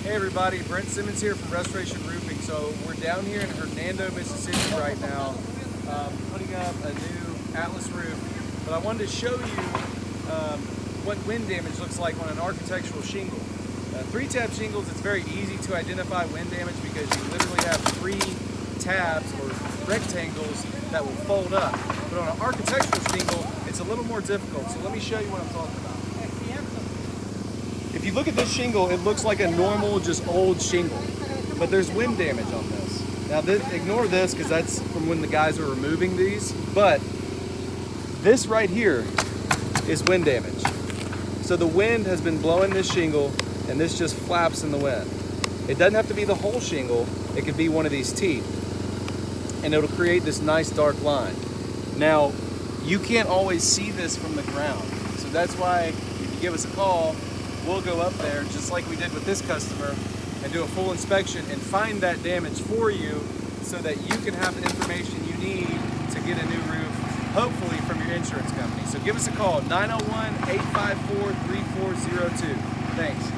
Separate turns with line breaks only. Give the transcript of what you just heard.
Hey everybody, Brent Simmons here from Restoration Roofing. So we're down here in Hernando, Mississippi right now, putting up a new Atlas roof. But I wanted to show you what wind damage looks like on an architectural shingle. 3-tab shingles, it's very easy to identify wind damage because you literally have 3 tabs or rectangles that will fold up. But on an architectural shingle, it's a little more difficult. So let me show you what I'm talking about. If you look at this shingle, it looks like a normal, just old shingle, but there's wind damage on this. Now, ignore this because that's from when the guys are removing these, but this right here is wind damage. So the wind has been blowing this shingle, and this just flaps in the wind. It doesn't have to be the whole shingle, it could be one of these teeth, and it'll create this nice dark line. Now, you can't always see this from the ground, so that's why if you give us a call, we'll go up there, just like we did with this customer, and do a full inspection and find that damage for you so that you can have the information you need to get a new roof, hopefully from your insurance company. So give us a call, 901-854-3402. Thanks.